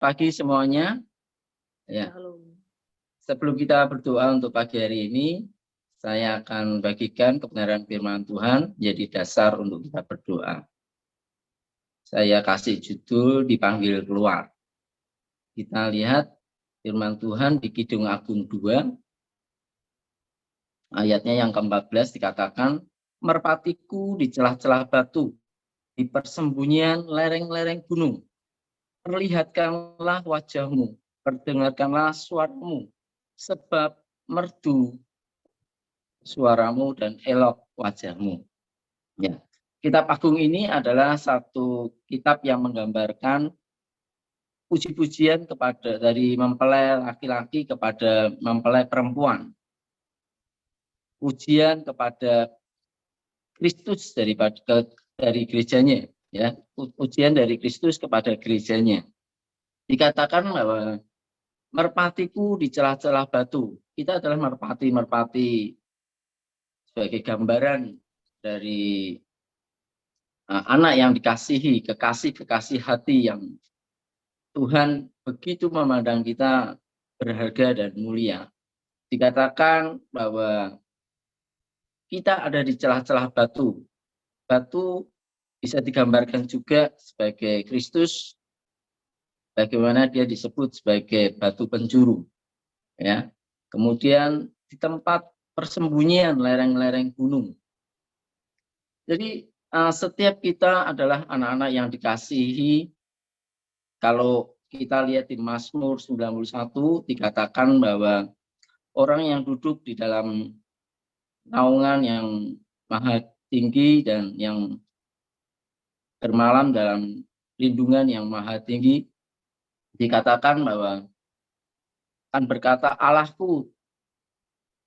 pagi semuanya. Ya. Sebelum kita berdoa untuk pagi hari ini, saya akan bagikan kebenaran firman Tuhan jadi dasar untuk kita berdoa. Saya kasih judul dipanggil keluar. Kita lihat firman Tuhan di Kidung Agung 2, ayatnya yang ke-14 dikatakan, merpatiku di celah-celah batu, di persembunyian lereng-lereng gunung. Perlihatkanlah wajahmu, perdengarkanlah suaramu, sebab merdu suaramu dan elok wajahmu. Ya. Kitab Agung ini adalah satu kitab yang menggambarkan puji-pujian kepada dari mempelai laki-laki kepada mempelai perempuan. Pujian kepada Kristus dari gerejanya, ya. Pujian dari Kristus kepada gerejanya. Dikatakan bahwa merpatiku di celah-celah batu. Kita adalah merpati sebagai gambaran dari anak yang dikasihi, kekasih hati yang Tuhan begitu memandang kita berharga dan mulia. Dikatakan bahwa kita ada di celah-celah batu. Batu bisa digambarkan juga sebagai Kristus, bagaimana dia disebut sebagai batu penjuru. Ya. Kemudian di tempat persembunyian lereng-lereng gunung. Jadi setiap kita adalah anak-anak yang dikasihi. Kalau kita lihat di Mazmur 91 dikatakan bahwa orang yang duduk di dalam naungan yang maha tinggi dan yang bermalam dalam lindungan yang maha tinggi, dikatakan bahwa akan berkata, Allahku,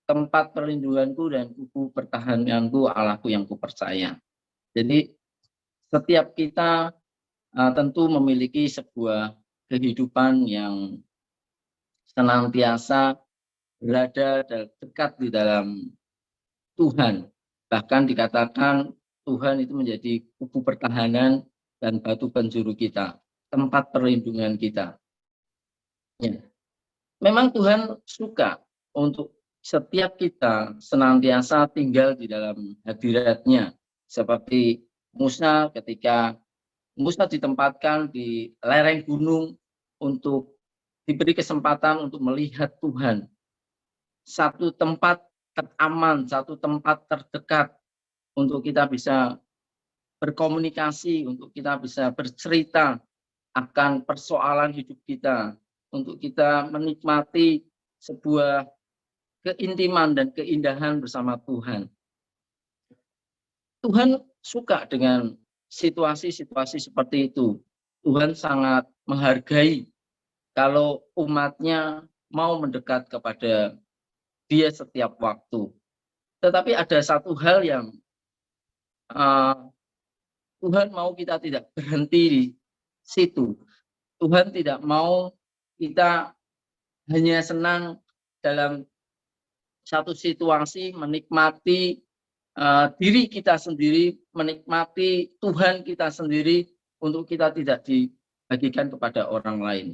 tempat perlindunganku dan kubu pertahananku, Allahku yang kupercaya. Jadi setiap kita tentu memiliki sebuah kehidupan yang senantiasa berada dekat di dalam Tuhan. Bahkan dikatakan Tuhan itu menjadi kubu pertahanan dan batu penjuru kita, tempat perlindungan kita. Ya. Memang Tuhan suka untuk setiap kita senantiasa tinggal di dalam hadirat-Nya. Seperti Musa ketika Musa ditempatkan di lereng gunung untuk diberi kesempatan untuk melihat Tuhan. Satu tempat teraman, satu tempat terdekat untuk kita bisa berkomunikasi, untuk kita bisa bercerita akan persoalan hidup kita, untuk kita menikmati sebuah keintiman dan keindahan bersama Tuhan. Tuhan suka dengan situasi-situasi seperti itu. Tuhan sangat menghargai kalau umatnya mau mendekat kepada Dia setiap waktu. Tetapi ada satu hal yang Tuhan mau kita tidak berhenti di situ. Tuhan tidak mau kita hanya senang dalam satu situasi, menikmati diri kita sendiri, menikmati Tuhan kita sendiri untuk kita tidak dibagikan kepada orang lain.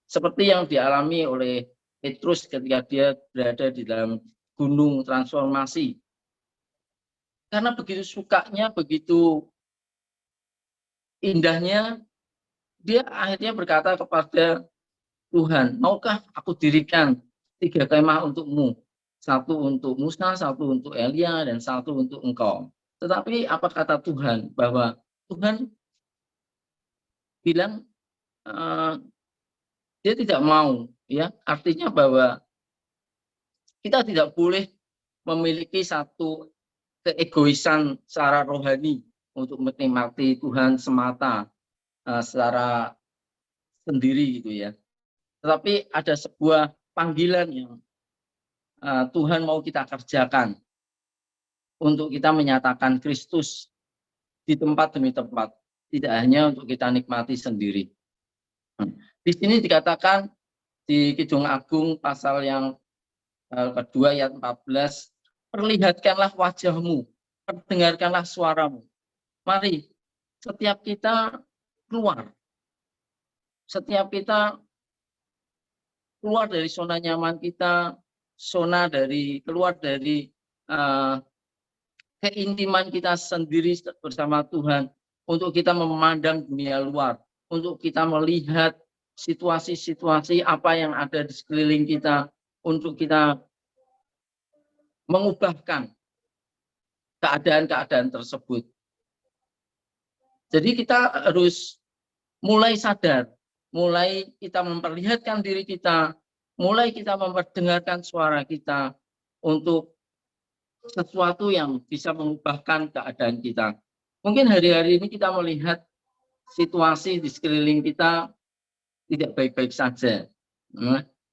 Seperti yang dialami oleh Petrus ketika dia berada di dalam gunung transformasi. Karena begitu sukanya, begitu indahnya, dia akhirnya berkata kepada Tuhan, maukah aku dirikan 3 kemah untukmu? 1 untuk Musa, 1 untuk Elia, dan 1 untuk engkau. Tetapi apa kata Tuhan? Bahwa Tuhan bilang dia tidak mau, ya. Artinya bahwa kita tidak boleh memiliki satu keegoisan secara rohani untuk menikmati Tuhan semata secara sendiri gitu ya. Tetapi ada sebuah panggilan yang Tuhan mau kita kerjakan untuk kita menyatakan Kristus di tempat demi tempat, tidak hanya untuk kita nikmati sendiri. Di sini dikatakan di Kidung Agung pasal yang kedua ayat 14, perlihatkanlah wajahmu, perdengarkanlah suaramu. Mari setiap kita keluar, setiap kita keluar dari zona nyaman kita, keluar dari keintiman kita sendiri bersama Tuhan, untuk kita memandang dunia luar, untuk kita melihat situasi-situasi apa yang ada di sekeliling kita, untuk kita mengubahkan keadaan-keadaan tersebut. Jadi kita harus mulai sadar, mulai kita memperlihatkan diri kita, mulai kita memperdengarkan suara kita untuk sesuatu yang bisa mengubahkan keadaan kita. Mungkin hari-hari ini kita melihat situasi di sekeliling kita tidak baik-baik saja.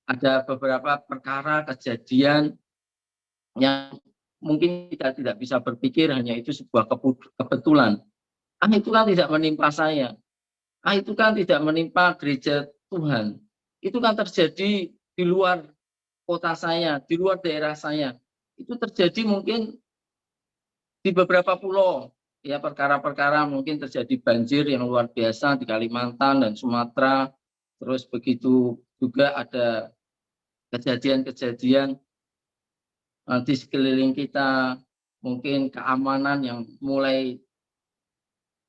Ada beberapa perkara kejadian yang mungkin kita tidak bisa berpikir hanya itu sebuah kebetulan. Itu kan tidak menimpa saya. Itu kan tidak menimpa gereja Tuhan. Itu kan terjadi di luar kota saya, di luar daerah saya. Itu terjadi mungkin di beberapa pulau. Ya, perkara-perkara mungkin terjadi banjir yang luar biasa di Kalimantan dan Sumatera. Terus begitu juga ada kejadian-kejadian di sekeliling kita, mungkin keamanan yang mulai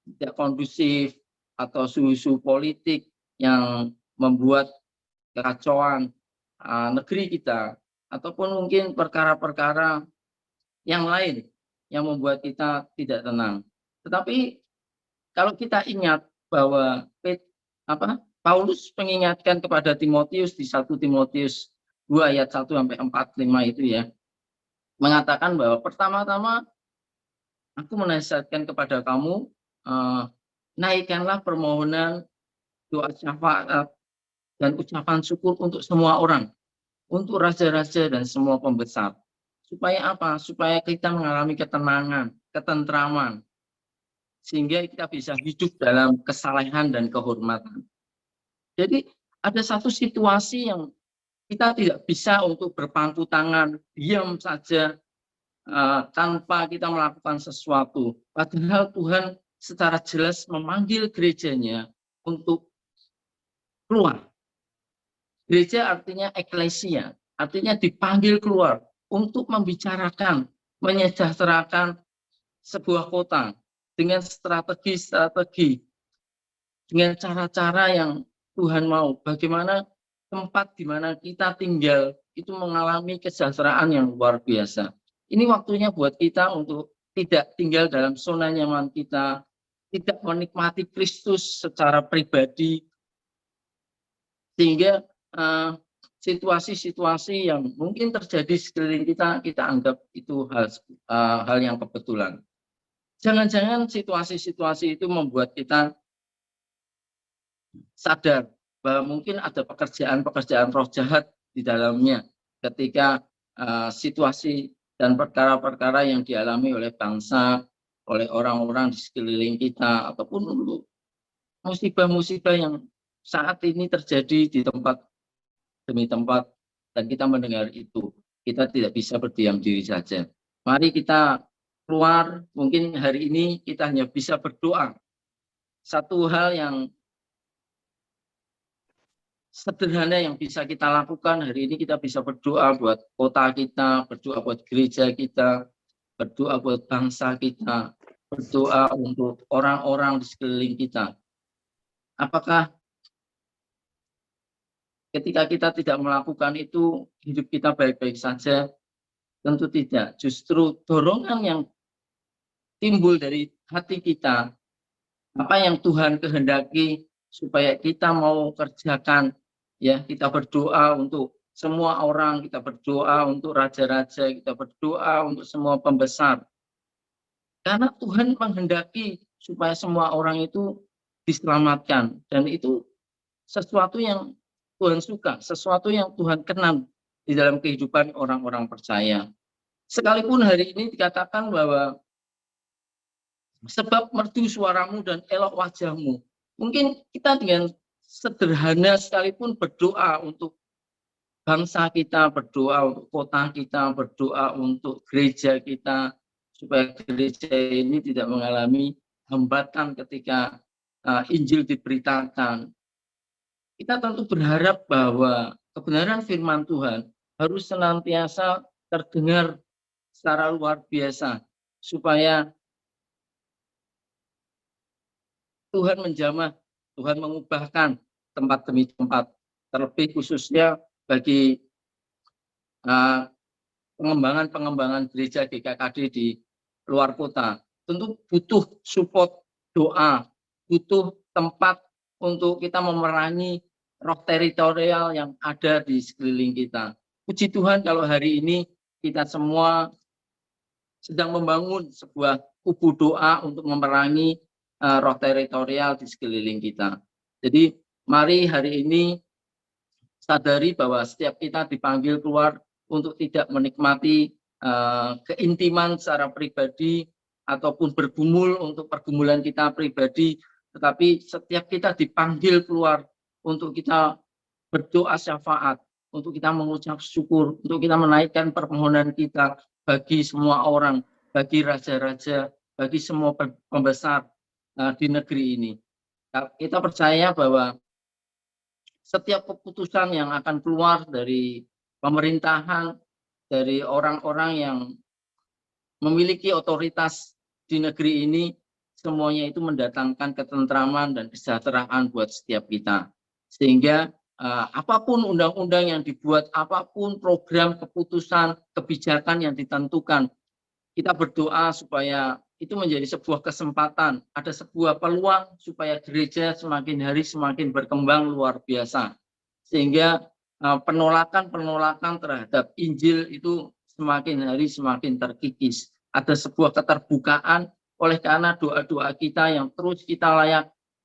tidak kondusif, atau suhu-suhu politik yang membuat kekacauan negeri kita, ataupun mungkin perkara-perkara yang lain yang membuat kita tidak tenang. Tetapi kalau kita ingat bahwa Paulus mengingatkan kepada Timotius di 1 Timotius 2 ayat 1 sampai 4, 5 itu ya, mengatakan bahwa pertama-tama aku menasihatkan kepada kamu, naikkanlah permohonan, doa syafaat, dan ucapan syukur untuk semua orang, untuk raja-raja dan semua pembesar. Supaya apa? Supaya kita mengalami ketenangan, ketentraman, sehingga kita bisa hidup dalam kesalehan dan kehormatan. Jadi ada satu situasi yang kita tidak bisa untuk berpangku tangan, diam saja, tanpa kita melakukan sesuatu. Padahal Tuhan secara jelas memanggil gerejanya untuk keluar. Gereja artinya eklesia, artinya dipanggil keluar untuk membicarakan, menyejahterakan sebuah kota dengan strategi-strategi, dengan cara-cara yang Tuhan mau. Bagaimana tempat di mana kita tinggal itu mengalami kesejahteraan yang luar biasa. Ini waktunya buat kita untuk tidak tinggal dalam zona nyaman kita, tidak menikmati Kristus secara pribadi, sehingga situasi-situasi yang mungkin terjadi sekeliling kita, kita anggap itu hal yang kebetulan. Jangan-jangan situasi-situasi itu membuat kita sadar bahwa mungkin ada pekerjaan-pekerjaan roh jahat di dalamnya ketika situasi dan perkara-perkara yang dialami oleh bangsa, oleh orang-orang di sekeliling kita, ataupun musibah-musibah yang saat ini terjadi di tempat demi tempat, dan kita mendengar itu. Kita tidak bisa berdiam diri saja. Mari kita keluar, mungkin hari ini kita hanya bisa berdoa. Satu hal yang sederhana yang bisa kita lakukan hari ini, kita bisa berdoa buat kota kita, berdoa buat gereja kita, berdoa buat bangsa kita, berdoa untuk orang-orang di sekeliling kita. Apakah ketika kita tidak melakukan itu, hidup kita baik-baik saja? Tentu tidak. Justru dorongan yang timbul dari hati kita, apa yang Tuhan kehendaki supaya kita mau kerjakan, ya, kita berdoa untuk semua orang, kita berdoa untuk raja-raja, kita berdoa untuk semua pembesar. Karena Tuhan menghendaki supaya semua orang itu diselamatkan, dan itu sesuatu yang Tuhan suka, sesuatu yang Tuhan kenal di dalam kehidupan orang-orang percaya. Sekalipun hari ini dikatakan bahwa sebab merdu suaramu dan elok wajahmu. Mungkin kita dengan sederhana sekalipun berdoa untuk bangsa kita, berdoa untuk kota kita, berdoa untuk gereja kita, supaya gereja ini tidak mengalami hambatan ketika Injil diberitakan. Kita tentu berharap bahwa kebenaran firman Tuhan harus senantiasa terdengar secara luar biasa, supaya Tuhan menjamah, Tuhan mengubahkan tempat demi tempat, terlebih khususnya bagi uh, pengembangan gereja GKKD di luar kota. Tentu butuh support doa, butuh tempat untuk kita memerangi roh teritorial yang ada di sekeliling kita. Puji Tuhan kalau hari ini kita semua sedang membangun sebuah kubu doa untuk memerangi roh teritorial di sekeliling kita. Jadi mari hari ini sadari bahwa setiap kita dipanggil keluar untuk tidak menikmati keintiman secara pribadi ataupun bergumul untuk pergumulan kita pribadi, tetapi setiap kita dipanggil keluar untuk kita berdoa syafaat, untuk kita mengucap syukur, untuk kita menaikkan permohonan kita bagi semua orang, bagi raja-raja, bagi semua pembesar di negeri ini. Kita percaya bahwa setiap keputusan yang akan keluar dari pemerintahan, dari orang-orang yang memiliki otoritas di negeri ini, semuanya itu mendatangkan ketentraman dan kesejahteraan buat setiap kita. Sehingga apapun undang-undang yang dibuat, apapun program, keputusan, kebijakan yang ditentukan, kita berdoa supaya itu menjadi sebuah kesempatan, ada sebuah peluang supaya gereja semakin hari semakin berkembang luar biasa. Sehingga penolakan-penolakan terhadap Injil itu semakin hari semakin terkikis. Ada sebuah keterbukaan oleh karena doa-doa kita yang terus kita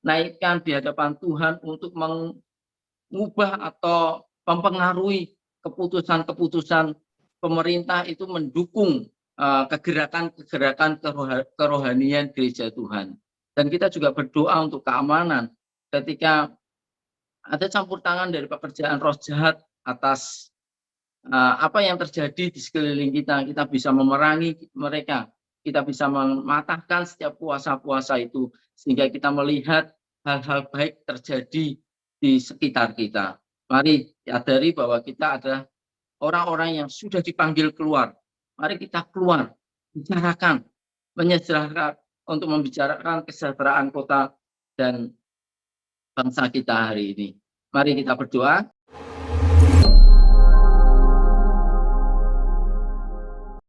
naikkan di hadapan Tuhan untuk mengubah atau mempengaruhi keputusan-keputusan pemerintah itu mendukung kegerakan-kegerakan kerohanian gereja Tuhan. Dan kita juga berdoa untuk keamanan ketika ada campur tangan dari pekerjaan roh jahat atas apa yang terjadi di sekeliling kita. Kita bisa memerangi mereka, kita bisa mematahkan setiap puasa-puasa itu, sehingga kita melihat hal-hal baik terjadi di sekitar kita. Mari sadari bahwa kita adalah orang-orang yang sudah dipanggil keluar. Mari kita keluar, bicarakan, menyejarahkan untuk membicarakan kesejahteraan kota dan bangsa kita hari ini. Mari kita berdoa.